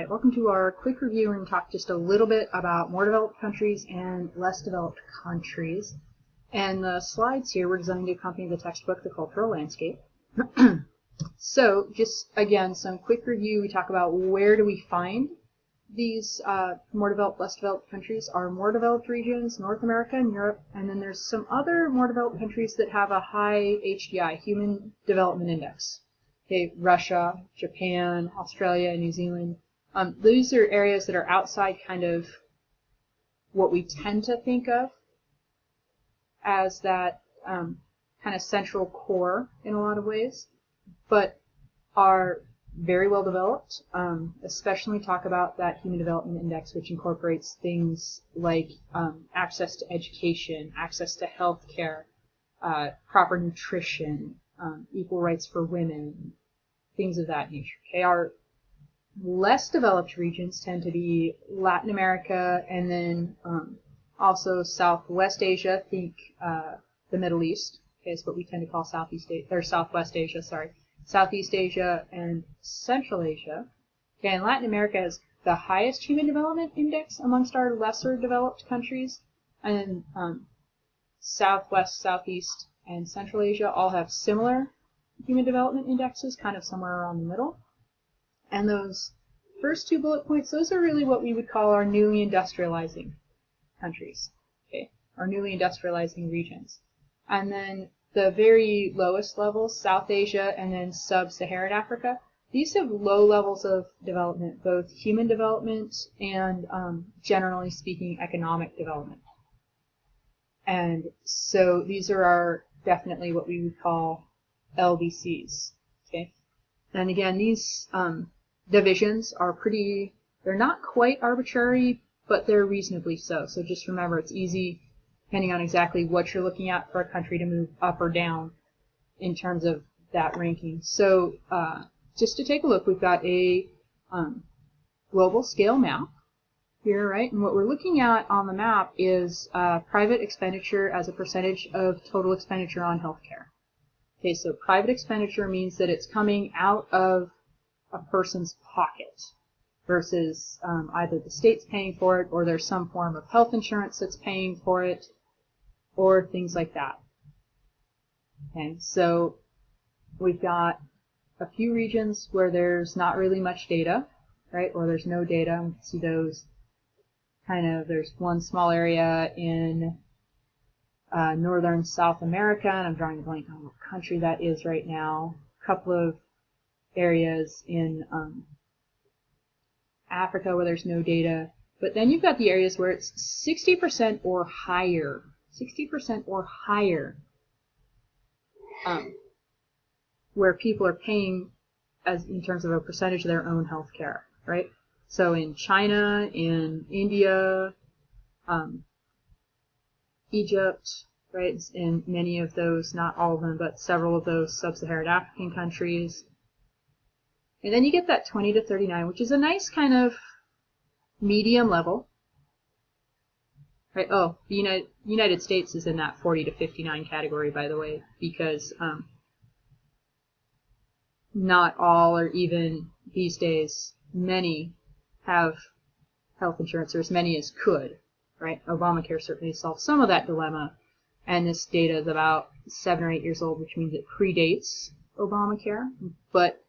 Hi, welcome to our quick review. We're going to talk just a little bit about more developed countries and less developed countries. And the slides here were designed to accompany the textbook, The Cultural Landscape. So just again, some quick review. We talk about where do we find these more developed, less developed countries. Our more developed regions, North America and Europe, and then there's some other more developed countries that have a high HDI, Human Development Index. Okay, Russia, Japan, Australia, New Zealand. These are areas that are outside kind of what we tend to think of as that kind of central core in a lot of ways, but are very well developed, especially when we talk about that Human Development Index, which incorporates things like access to education, access to health care, proper nutrition, equal rights for women, things of that nature. Okay, our less developed regions tend to be Latin America and then also Southwest Asia, think the Middle East. Okay, is what we tend to call Southwest Asia, sorry. Southeast Asia and Central Asia. Okay, and Latin America has the highest Human Development Index amongst our lesser developed countries. And then Southwest, Southeast, and Central Asia all have similar Human Development Indexes, kind of somewhere around the middle. And those first two bullet points, those are really what we would call our newly industrializing countries, okay, our newly industrializing regions. And then the very lowest levels, South Asia and then Sub-Saharan Africa, these have low levels of development, both human development and, generally speaking, economic development. And so these are definitely what we would call LDCs. Okay, and again, these divisions are they're not quite arbitrary, but they're reasonably so. So just remember, it's easy, depending on exactly what you're looking at, for a country to move up or down in terms of that ranking. So just to take a look, we've got a global scale map here, right? And what we're looking at on the map is private expenditure as a percentage of total expenditure on healthcare. Okay, so private expenditure means that it's coming out of a person's pocket versus either the state's paying for it or there's some form of health insurance that's paying for it or things like that. Okay, so we've got a few regions where there's not really much data, right, or there's no data. We can see those there's one small area in northern South America, and I'm drawing a blank on what country that is right now. A couple of areas in Africa where there's no data. But then you've got the areas where it's 60% or higher. 60% or higher, where people are paying as in terms of a percentage of their own health care, right? So in China, in India, Egypt, right, in many of those, not all of them, but several of those sub-Saharan African countries. And then you get that 20 to 39, which is a nice kind of medium level. Right? Oh, the United States is in that 40 to 59 category, by the way, because not all, or even these days, many have health insurance, or as many as could. Right? Obamacare certainly solved some of that dilemma, and this data is about 7 or 8 years old, which means it predates Obamacare. But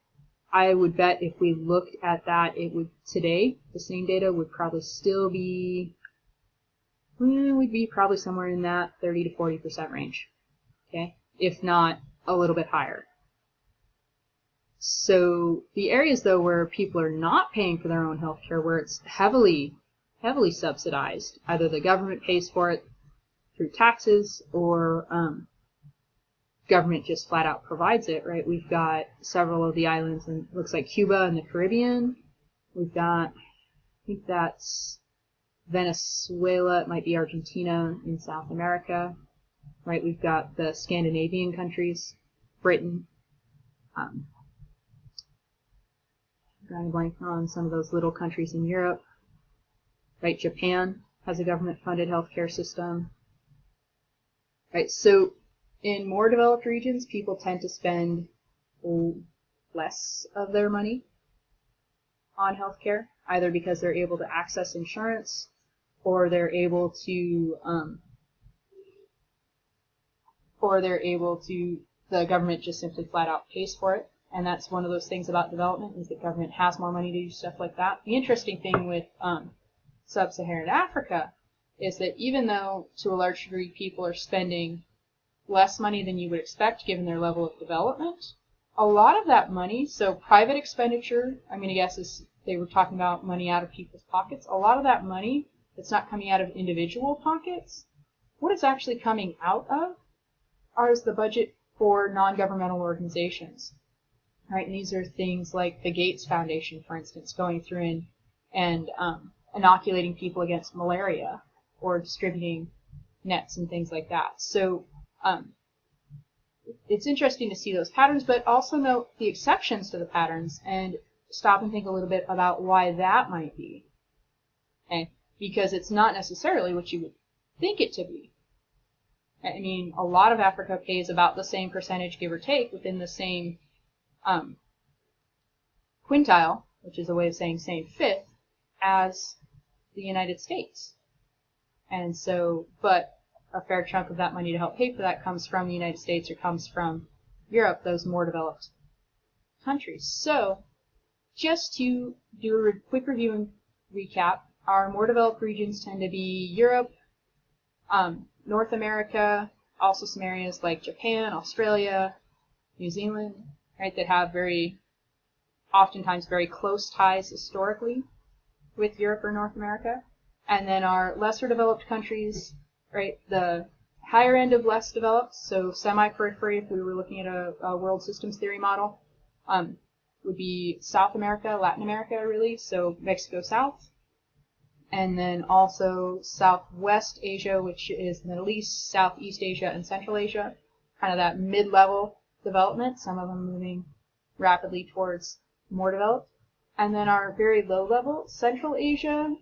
I would bet if we looked at that, it would today, the same data would probably still be, we'd be probably somewhere in that 30 to 40% range, okay, if not a little bit higher. So the areas, though, where people are not paying for their own health care, where it's heavily subsidized, either the government pays for it through taxes or government just flat out provides it, right? We've got several of the islands, and it looks like Cuba and the Caribbean. We've got, I think that's Venezuela, it might be Argentina in South America, right? We've got the Scandinavian countries, Britain, drawing a blank on some of those little countries in Europe, right? Japan has a government-funded healthcare system, right? So in more developed regions, people tend to spend less of their money on healthcare, either because they're able to access insurance or they're able to the government just simply flat out pays for it. And that's one of those things about development, is that government has more money to do stuff like that. The interesting thing with sub-Saharan Africa is that even though to a large degree people are spending less money than you would expect given their level of development, a lot of that money, so private expenditure, I'm going to guess is they were talking about money out of people's pockets, a lot of that money that's not coming out of individual pockets, what it's actually coming out of is the budget for non-governmental organizations. Right, and these are things like the Gates Foundation, for instance, going through and inoculating people against malaria or distributing nets and things like that. So it's interesting to see those patterns, but also note the exceptions to the patterns and stop and think a little bit about why that might be. Okay? Because it's not necessarily what you would think it to be. I mean, a lot of Africa pays about the same percentage, give or take, within the same quintile, which is a way of saying same fifth, as the United States. And so, but a fair chunk of that money to help pay for that comes from the United States or comes from Europe, those more developed countries. So, just to do a quick review and recap, our more developed regions tend to be Europe, North America, also some areas like Japan, Australia, New Zealand, right, that have oftentimes very close ties historically with Europe or North America. And then our lesser developed countries, right, the higher end of less developed, so semi-periphery, if we were looking at a world systems theory model, would be South America, Latin America, really, so Mexico South. And then also Southwest Asia, which is the Middle East, Southeast Asia, and Central Asia, kind of that mid-level development, some of them moving rapidly towards more developed. And then our very low level, South Asia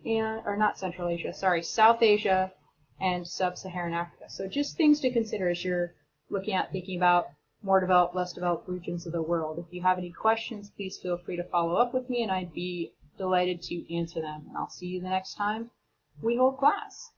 and Sub-Saharan Africa. So just things to consider as you're looking at thinking about more developed, less developed regions of the world. If you have any questions, please feel free to follow up with me and I'd be delighted to answer them. And I'll see you the next time we hold class.